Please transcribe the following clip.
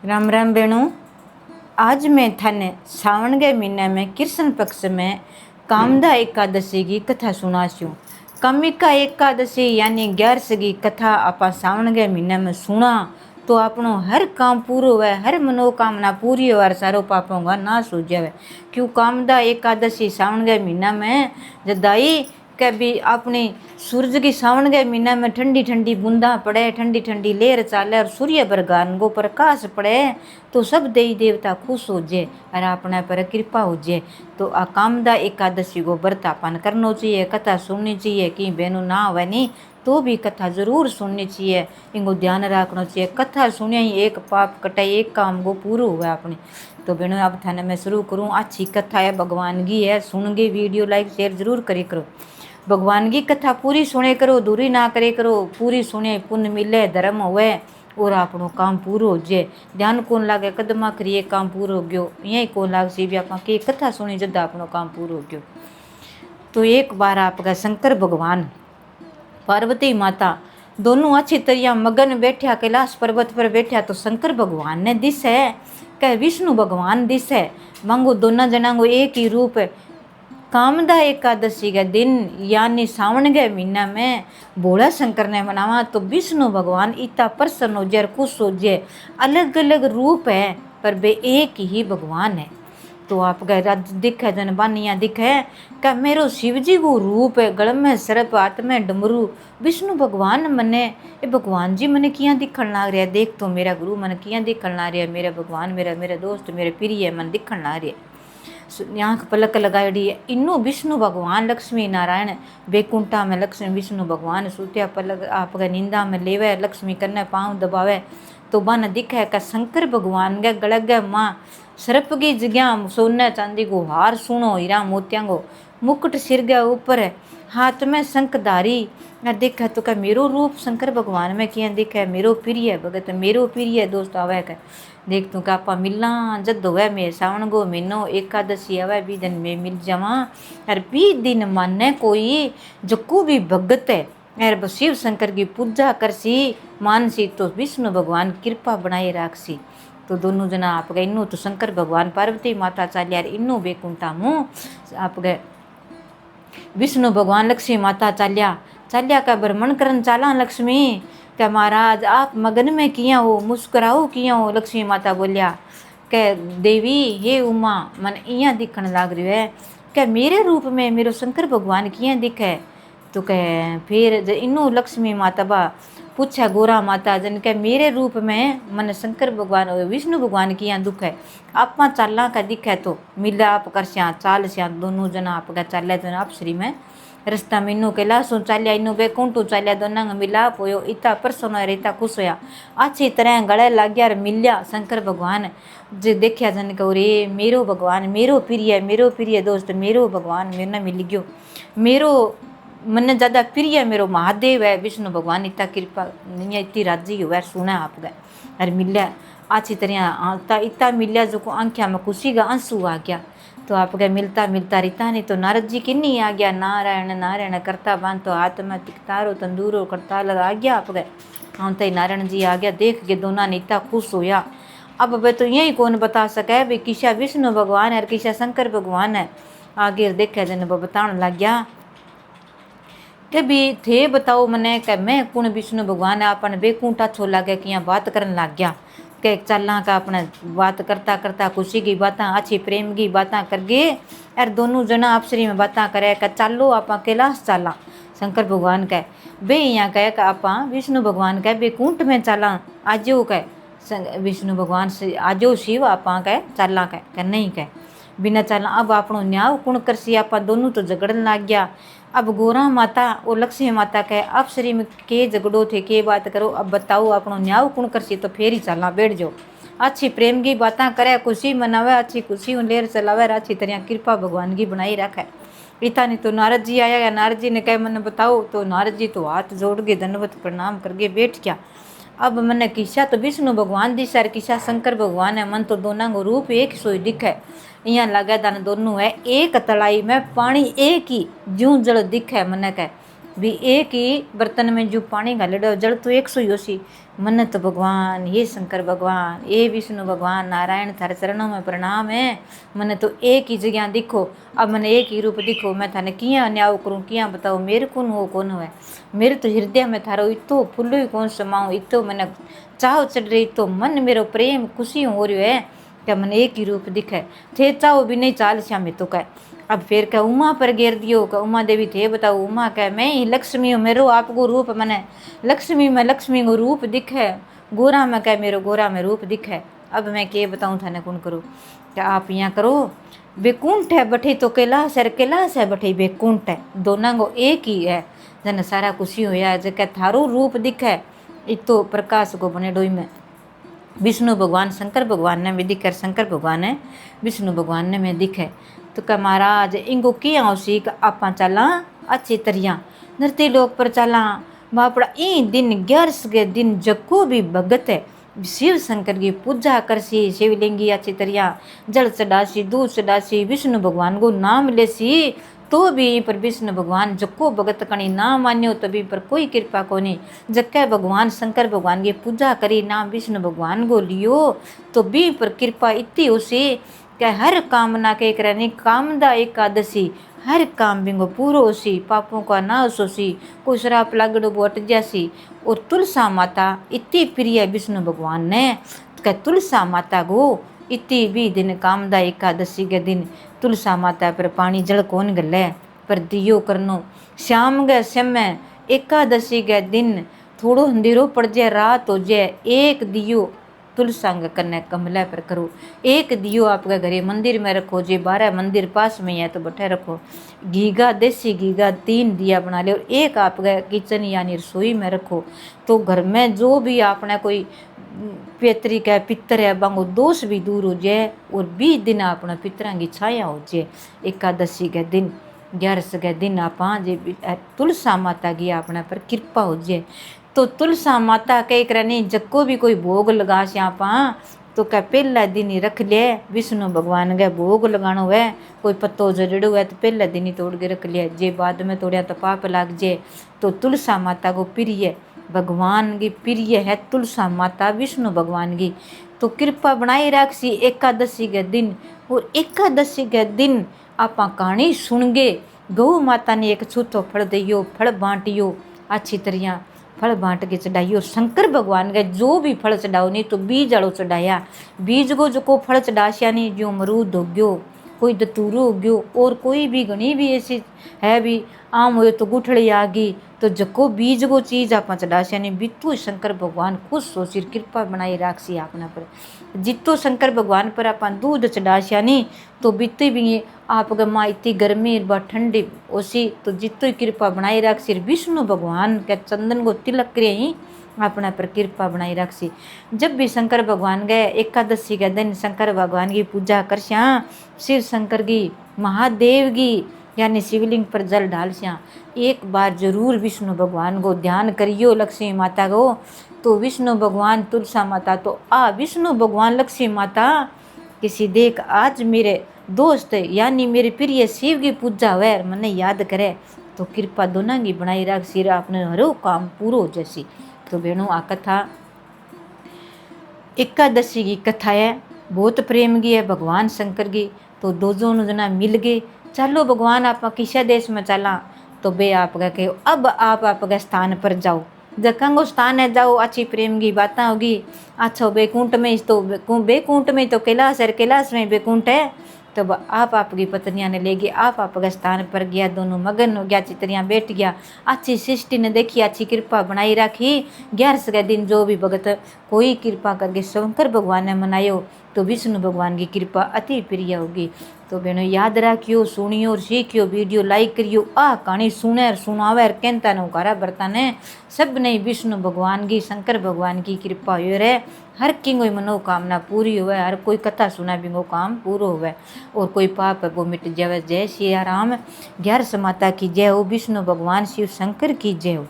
राम राम बेणु। आज मैं थाने सावन के महीने में कृष्ण पक्ष में कामदा एकादशी की कथा सुनास्यूँ। कामिका एकादशी यानी 11 की कथा आप सावन के महीने में सुना तो अपनो हर काम पूरो हुए, हर मनोकामना पूरी हो और सारो पापों का नाश हो जाए। क्यों कामदा एकादशी सावन के महीना में जदाई कभी अपनी सूरज की सावन के महीना में ठंडी ठंडी बूंदा पड़े, ठंडी ठंडी लेर चाले और सूर्य भगवान को प्रकाश पड़े तो सब देवी देवता खुश हो जाए और अपने पर कृपा हो जाए। तो आ कामदा एकादशी को व्रतापन करना चाहिए, कथा सुननी चाहिए। कि बहनों ना हुए नहीं तो भी कथा जरूर सुननी चाहिए, इनको ध्यान रखना चाहिए। कथा सुनिए ही एक पाप कटे, एक काम को पूरा हुआ अपने। तो बहनों अब थाने मैं शुरू करूँ। अच्छी कथा है, भगवान की है, सुन के वीडियो लाइक शेयर जरूर करे करो। भगवान की कथा पूरी सुने करो, दूरी ना करे करो। पूरी सुने पुण्य मिले, धर्म हुए और आपनो काम पूरो हो जाए। ध्यान कौन लागे कदमा करिए काम पूरो हो गयो, यही कौन लाग सी भी आप कथा सुनी जदा अपनो काम पूरो हो गयो। तो एक बार आपका शंकर भगवान पार्वती माता दोनों अच्छी तरह मगन बैठा, कैलाश पर्वत पर बैठा। तो शंकर भगवान ने दिस है कह विष्णु भगवान दिस है मांगो दोनों जना को एक ही रूप है। कामदा एकादशी के दिन यानी सावन के महीना में भोला शंकर ने मनावा तो विष्णु भगवान इतना प्रसन्न हो जाए, खुश हो जाए। अलग अलग रूप है पर वे एक ही भगवान है। तो आप दिखे जन बानिया दिखे क्या मेरो शिवजी को रूप है, गल में सर्प, हाथ में डमरू। विष्णु भगवान मने ये भगवान जी मने किया दिखण लाग रहा है। देख तो मेरा गुरु मन किया दिखण लाग रहा है, मेरा भगवान मेरा दोस्त मेरे प्रिय मन दिखण लाग रहा है। आँख पलक लगाई है। इन्नो विष्णु भगवान लक्ष्मी नारायण बैकुंठा में लक्ष्मी विष्णु भगवान सूत्या पलक आपका निंदा में लेवे, लक्ष्मी कन्ने पाँव दबावे। तो बन दिखे का शंकर भगवान के गले गे माँ सर्प की जगह सोने चांदी को हार, सुनो हीरा मोतिया को मुकुट सिर के ऊपर है, हाथ में शंखधारी। देखा तो क्या मेरो रूप शंकर भगवान में किया दिखे, मेरो प्रिय भगत मेरो प्रिय दोस्त आवे का। देख तू का आपा मिलना जद होवे में सावन को महीनो एकादशी आवे बी दिन में मिल जावा। और बी दिन माने कोई जको भी भगत है और शिव शंकर की पूजा करसी मानसी तो विष्णु भगवान कृपा बनाए राखसी। तो दोनों जना आप गए इन्नू तो शंकर भगवान पार्वती माता चालिया इन्नू बेकुंठा मुँह आप गए विष्णु भगवान लक्ष्मी माता चालिया का भ्रमण करन चाला। लक्ष्मी क्या महाराज आप मगन में किया हो, मुस्कुराओ किया हो। लक्ष्मी माता बोलिया क्या देवी हे उमा मन इया दिखण लाग रही है क्या मेरे रूप में मेरो शंकर भगवान किया दिखे। तो कह फिर इन्नू लक्ष्मी माता बा पूछा गोरा माता जन के मेरे रूप में मन शंकर भगवान विष्णु भगवान किया दुख है। आप चाला का दिखे तो मिला आप कर श्या चाल श्या दोनों जना आप चाले जन आप श्री में रस्ता में इन्नू कैलाशों चालिया इन्नू बैकुंठों चालिया दोनों मिलाप हो इतना प्रसन्न हो इतना खुश होया। अच्छी तरह गले लग गया मिलिया शंकर भगवान जो देखिया जन को रे मेरो भगवान मेरो प्रिय दोस्त मेरो भगवान मेरे ने मिल गयो। मेरो मन ज़्यादा प्रिय मेरो महादेव है विष्णु भगवान इतना कृपा इतनी राजी हुआ सुना आप गए और मिलिया अच्छी तरह इतना मिलिया जो को आंखिया में खुशी का आंसू आ गया। तो आप गए मिलता मिलता रिता नहीं तो नारद जी की नहीं आ गया नारायण नारायण करता बांध तो हाथ में तिकतारो तंदूरो करता लगा आ गया। आप गए हाँ तो नारायण जी आ गया देख के दोनों ने इतना खुश होया। अब वे तो यही कौन बता सके भाई किसा विष्णु भगवान है और किसा शंकर भगवान है। आगे देखे जन बताने लग गया के भी थे बताओ मने कि मैं कौन विष्णु भगवान है। अपन बेकुंठा छोला के किया बात करने लग गया के चलना का अपने बात करता करता खुशी की बातें अच्छी प्रेम की बातें कर गए और दोनों जना आपसरी में बातें करे कि चलो आप कैलाश चला। शंकर भगवान कह बे यहाँ कह कि आप विष्णु भगवान कह बेकुंठ में चला आजो कह विष्णु भगवान से आजो शिव आप कह चला कह नहीं कह बिना चला। अब आपनो न्याव कुण करसी आप दोनों तो झगड़न लग गया। अब गोरा माता और लक्ष्मी माता कहे अब श्री में के झगड़ो थे के बात करो अब बताओ अपनो न्याव कुण करसी तो फेर ही चलना बैठ जाओ। अच्छी प्रेम की बातें करे खुशी मनावे अच्छी खुशी लेर चलावे अच्छी तरह कृपा भगवान की बनाई रखे। इतना नहीं तो नारद जी आया या नारद जी ने कहे मन बताओ तो नारद जी तो हाथ जोड़ के दंडवत प्रणाम करके बैठ गया। अब मैंने किसा तो विष्णु भगवान दिशा किसा शंकर भगवान है मन तो दोनों को रूप एक सोई दिखे। यहाँ लगे दान दोनों है एक तलाई में पानी एक ही जूं जल दिखे मन कह भी एक ही बर्तन में जो पानी घालेडो जल तो एक सौ ही होसी। मन तो भगवान, ये शंकर भगवान, ये विष्णु भगवान, नारायण थारे चरणों में प्रणाम है। मन तो एक ही जगह दिखो, अब मैंने एक ही रूप दिखो, मैं थाने किया न्याय करूँ, किया बताओ मेरे कौन वो कौन है। मेरे तो हृदय में थारो इतो फुल्लो ही कौन समाऊँ, इतो मैंने चाव चढ़ रही, तो मन मेरो प्रेम खुशी हो रही है क्या मैंने एक ही रूप दिखे थे, चाहो भी नहीं चाल श्याम तो कह। अब फिर कह उमा पर घेर दियो, कह उमा देवी थे बताओ, उमा कह मैं ही लक्ष्मी हूँ, मेरो आपको रूप मैंने लक्ष्मी में लक्ष्मी को रूप दिखे, गोरा में कह मेरो गोरा में रूप दिखे। अब मैं के बताऊँ थाने कौन करूँ, क्या आप यहाँ करो। बेकुंठ है बठे तो कैलाश है, कैलाश है बठे बेकुंठ है, दोनों को एक ही है। जन सारा खुशी होया जब थारो रूप दिखे, इतो प्रकाश को बने डोई में विष्णु भगवान शंकर भगवान ने भी दिखे, शंकर भगवान है विष्णु भगवान ने में दिखे। तो कह महाराज इनको किया उसी आप चला अच्छी तरिया नृत्य लोक पर चला बापड़ा ई दिन 11 के दिन जको भी भगत है शिव शंकर की पूजा करसी, शिवलिंगी अच्छी तरिया जल चढ़ासी, दूध चढ़ासी, विष्णु भगवान को नाम लेसी, तो भी पर विष्णु भगवान जको भगत कणी ना मान्यो तभी पर कोई कृपा को नहीं। जक्के भगवान शंकर भगवान की पूजा करी, नाम विष्णु भगवान को लियो, तो भी पर कृपा इतनी उसी क्या हर कामना के करनी, कामदा एकादशी हर काम बिंगो पूरो होसी, पापों का नाश होसी, कोई श्राप लागड़ो वो अट जासी। और तुलसा माता इतनी प्रिय विष्णु भगवान ने, क्या तुलसा माता को इतनी भी दिन कामदा एकादशी के दिन तुलसा माता पर पानी जल कौन गले, पर दियो करनो शाम के समय एकादशी के दिन थोड़ो अंधेरो पड़ जाए, रात हो जाए, एक दियो तुलसांग कन्ने कमला पर करो, एक दियो आपके घरे मंदिर में रखो, जे 12 मंदिर पास में है तो बैठे रखो, घीगा देसी घीगा 3 दिया बना ले, और एक आपके किचन यानी रसोई में रखो, तो घर में जो भी आपने कोई पैतृक है पितर है बांगो दोष भी दूर हो जाए, और 20 दिन अपना पितरा की छाया हो जाए। एकादशी के दिन 11 के दिन आप जे तुलसा माता की अपने पर कृपा हो जाए, तो तुलसा माता कह कर नहीं जको भी कोई भोग लगा श्यापा, तो क्या पहला दिन ही रख ले विष्णु भगवान के भोग लगानो है, कोई पत्तो जड़ो है तो पहला दिन ही तोड़ के रख लिया, जे बाद में तोड़िया तो पाप लाग जाए। तो तुलसा माता को प्रिय भगवान की प्रिय है तुलसा माता विष्णु भगवान की, तो कृपा बनाई रखसी एकादशी के दिन। और एकादशी के दिन आप कहानी सुनगे, गौ माता ने एक छूतो फल दियो, फल बांटियो अच्छी तरह, फल बांट के चढ़ाइयो शंकर भगवान के, जो भी फल चढ़ाओ नहीं तो बीज आड़ो चढ़ाया, बीज को जो को फल चढ़ाशिया नहीं, जो अमरूद हो गयो, कोई दतूरो हो गयो, और कोई भी घनी भी ऐसी है भी आम हो तो गुठड़ी आ गई, तो जको बीज को चीज़ आप चढ़ाशिया नहीं, बितु शंकर भगवान खुश हो सिर कृपा बनाई राखसी आपना पर। जितो शंकर भगवान पर आप दूध चढ़ाशिया नहीं तो बीते भी आप माँ इतनी गर्मी व ठंडी ओसी, तो जितो ही कृपा बनाई रख सिर विष्णु भगवान के चंदन को तिलक करे ही अपना पर कृपा बनाई रखसी। जब भी शंकर भगवान गए एकादशी के दिन शंकर भगवान की पूजा कर श्या, शिव शंकर की महादेव की यानी शिवलिंग पर जल डाल श्या, एक बार जरूर विष्णु भगवान को ध्यान करियो, लक्ष्मी माता को, तो विष्णु भगवान तुलसा माता, तो विष्णु भगवान लक्ष्मी माता किसी देख आज मेरे दोस्त यानी मेरे प्रिय शिव की पूजा हुए मैंने याद करे, तो कृपा दोनों की बनाई रख सिर आपने हरो काम पूरो जैसी। तो बहनों आ कथा एकादशी की कथा है, बहुत प्रेम की है भगवान शंकर की। तो दो जना मिल गए, चलो भगवान आप किसा देश में चला, तो बे आप कहे अब आप आपके स्थान पर जाओ, जगह स्थान है जाओ, अच्छी प्रेम की बातें होगी। अच्छा बेकुंठ में तो बेकुंठ में तो कैलाश है, कैलाश में बेकुंठ है, तो आप आपकी पत्नियां ने लेगी, आप आपके स्थान पर गया, दोनों मगन हो गया, चितरियाँ बैठ गया, अच्छी सृष्टि ने देखी, अच्छी कृपा बनाई रखी। 11 के दिन जो भी भगत कोई कृपा करके शंकर भगवान ने मनायो, तो विष्णु भगवान की कृपा अति प्रिय होगी। तो बहनों याद रखियो, सुनियो और सीखियो, वीडियो लाइक करियो, कहानी सुने और सुनावे और कहता न उकारा बरता ने सब नहीं विष्णु भगवान की शंकर भगवान की कृपा हो रहे, हर की कोई मनोकामना पूरी हुए, हर कोई कथा सुना भी वो काम पूरा हुए, और कोई पाप है वो मिट जावे। जय श्री राम, 11 माता की जय हो, विष्णु भगवान शिव शंकर की जय हो।